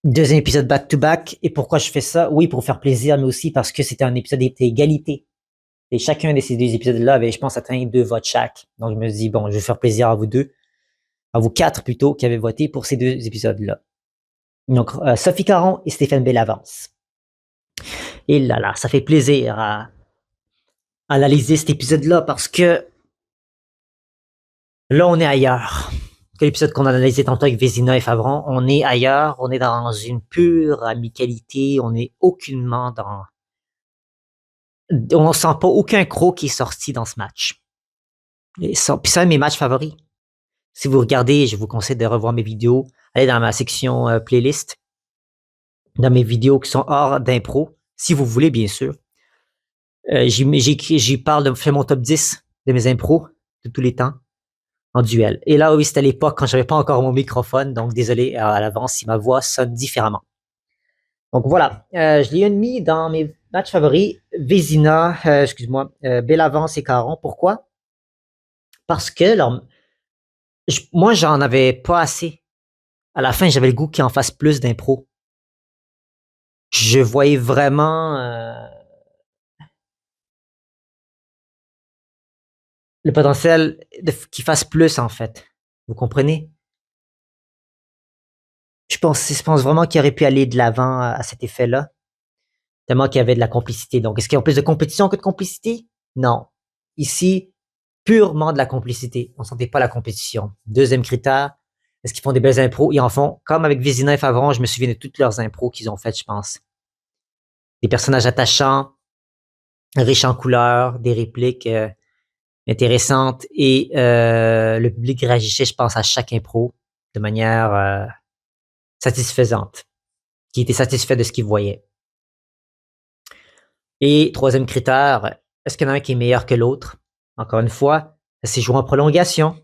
Deuxième épisode back-to-back. Et pourquoi je fais ça? Oui, pour faire plaisir, mais aussi parce que c'était un épisode d'égalité. Et chacun de ces deux épisodes-là avait, je pense, atteint 2 votes chaque. Donc, je me dis, bon, je vais faire plaisir à vous deux, à vous quatre plutôt, qui avez voté pour ces 2 épisodes-là. Donc, Sophie Caron et Stéphane Bellavance. Et là, ça fait plaisir à analyser cet épisode-là parce que là, on est ailleurs. Que l'épisode qu'on a analysé tantôt avec Vézina et Favron, on est ailleurs, on est dans une pure amicalité, on est aucunement dans... On sent pas aucun croc qui est sorti dans ce match. Puis c'est un de mes matchs favoris. Si vous regardez, je vous conseille de revoir mes vidéos. Allez dans ma section playlist, dans mes vidéos qui sont hors d'impro, si vous voulez, bien sûr. J'y parle de faire mon top 10 de mes impros de tous les temps en duel. Et là, oui, c'était à l'époque quand j'avais pas encore mon microphone, donc désolé à l'avance si ma voix sonne différemment. Donc voilà, je l'ai mis dans mes matchs favoris. Vézina, Bellavance et Caron. Pourquoi? Parce que moi, j'en avais pas assez. À la fin, j'avais le goût qu'il en fasse plus d'impro. Je voyais vraiment le potentiel qu'il fasse plus, en fait. Vous comprenez? Je pense vraiment qu'il aurait pu aller de l'avant à cet effet-là. Tellement qu'il y avait de la complicité. Donc, est-ce qu'il y a plus de compétition que de complicité? Non. Ici, purement de la complicité. On ne sentait pas la compétition. Deuxième critère, est-ce qu'ils font des belles impros? Ils en font. Comme avec Vézina et Favron, je me souviens de toutes leurs impros qu'ils ont faites, je pense. Des personnages attachants, riches en couleurs, des répliques intéressantes et le public réagissait, je pense, à chaque impro de manière satisfaisante, qui était satisfait de ce qu'il voyait. Et troisième critère, est-ce qu'il y en a un qui est meilleur que l'autre? Encore une fois, ça s'est joué en prolongation.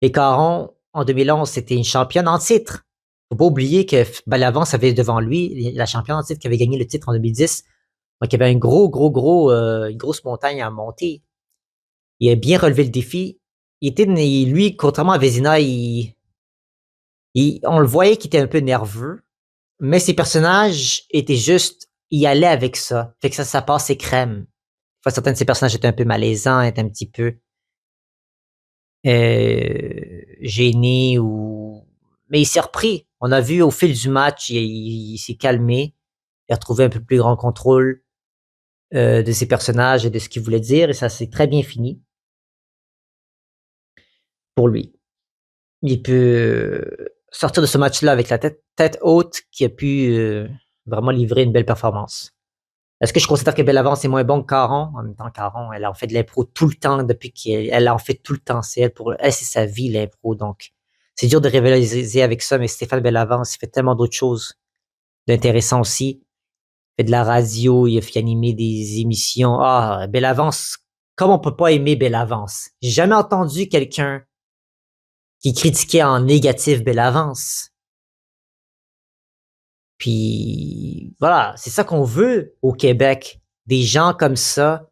Et Caron, en 2011, c'était une championne en titre. Faut pas oublier que Bellavance avait devant lui la championne en titre qui avait gagné le titre en 2010. Donc, il y avait une grosse montagne à monter. Il a bien relevé le défi. Lui, contrairement à Vézina, on le voyait qu'il était un peu nerveux, mais ses personnages étaient juste, il allait avec ça. Fait que ça passait crème. Enfin, certains de ses personnages étaient un peu malaisants, étaient un petit peu gêné mais il s'est repris. On a vu au fil du match, il s'est calmé, il a retrouvé un peu plus grand contrôle de ses personnages et de ce qu'il voulait dire, et ça s'est très bien fini pour lui. Il peut sortir de ce match-là avec la tête haute, qui a pu vraiment livrer une belle performance. Est-ce que je considère que Bellavance est moins bon que Caron? En même temps, Caron, elle en fait de l'impro tout le temps depuis qu'elle en fait tout le temps. C'est c'est sa vie, l'impro. Donc, c'est dur de rivaliser avec ça, mais Stéphane Bellavance, il fait tellement d'autres choses d'intéressant aussi. Il fait de la radio, il a fait animer des émissions. Ah, Bellavance, comment on peut pas aimer Bellavance? J'ai jamais entendu quelqu'un qui critiquait en négatif Bellavance. Puis voilà, c'est ça qu'on veut au Québec. Des gens comme ça,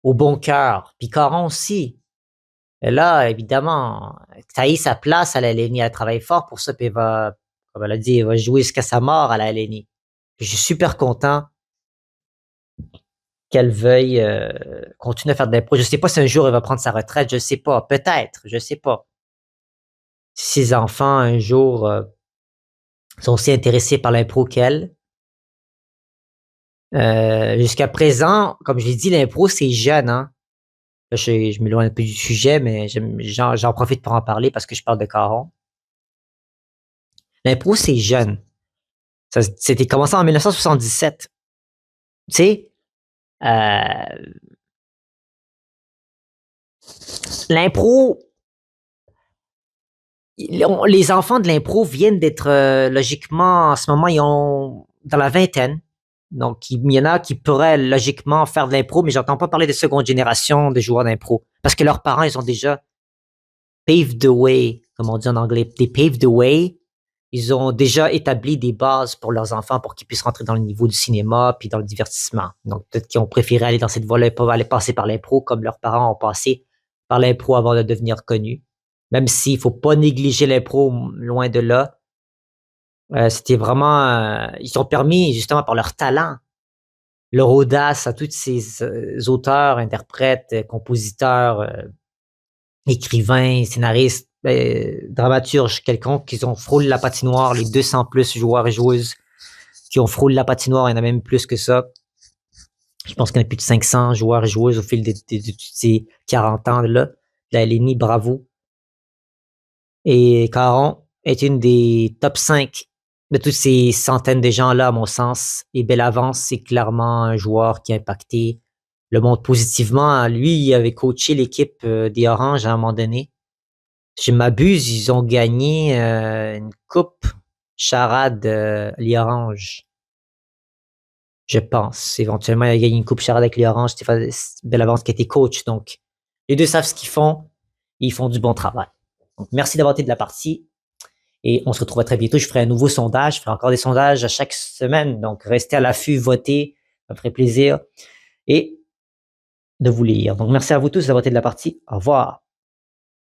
au bon cœur. Puis Caron aussi. Et là, évidemment, ça y est, sa place à la LNI. Elle travaille fort pour ça, puis elle va, comme elle a dit, elle va jouer jusqu'à sa mort à la LNI. Puis je suis super content qu'elle veuille continuer à faire de l'impro. Je sais pas si un jour elle va prendre sa retraite, je sais pas. Peut-être, je sais pas. Si ses enfants, un jour, sont aussi intéressés par l'impro qu'elle. Jusqu'à présent, comme je l'ai dit, l'impro, c'est jeune, hein. Là, je m'éloigne un peu du sujet, mais j'en profite pour en parler parce que je parle de Caron. L'impro, c'est jeune. C'était commencé en 1977. Tu sais, l'impro, les enfants de l'impro viennent d'être logiquement, en ce moment, ils ont dans la vingtaine. Donc, il y en a qui pourraient logiquement faire de l'impro, mais j'entends pas parler de seconde génération de joueurs d'impro. Parce que leurs parents, ils ont déjà paved the way, comme on dit en anglais. They paved the way. Ils ont déjà établi des bases pour leurs enfants pour qu'ils puissent rentrer dans le niveau du cinéma puis dans le divertissement. Donc, peut-être qu'ils ont préféré aller dans cette voie-là et pas aller passer par l'impro comme leurs parents ont passé par l'impro avant de devenir connus. Même s'il faut pas négliger l'impro, loin de là. C'était vraiment, ils ont permis justement par leur talent, leur audace à tous ces auteurs, interprètes, compositeurs, écrivains, scénaristes, dramaturges quelconques qui ont frôlé la patinoire, les 200 plus joueurs et joueuses qui ont frôlé la patinoire, il y en a même plus que ça. Je pense qu'il y en a plus de 500 joueurs et joueuses au fil de ces 40 ans-là. La LNI, bravo. Et Caron est une des top 5 de toutes ces centaines de gens-là, à mon sens. Et Bellavance, c'est clairement un joueur qui a impacté le monde positivement. Lui, il avait coaché l'équipe des Oranges à un moment donné. Si je m'abuse, ils ont gagné une coupe charade les Oranges. Je pense. Éventuellement, il a gagné une coupe charade avec les Oranges. Stéphane Bellavance qui était coach. Donc, les deux savent ce qu'ils font. Et ils font du bon travail. Donc, merci d'avoir été de la partie. Et on se retrouve très bientôt. Je ferai un nouveau sondage. Je ferai encore des sondages à chaque semaine. Donc, restez à l'affût, votez. Ça me ferait plaisir. Et de vous lire. Donc, merci à vous tous d'avoir été de la partie. Au revoir.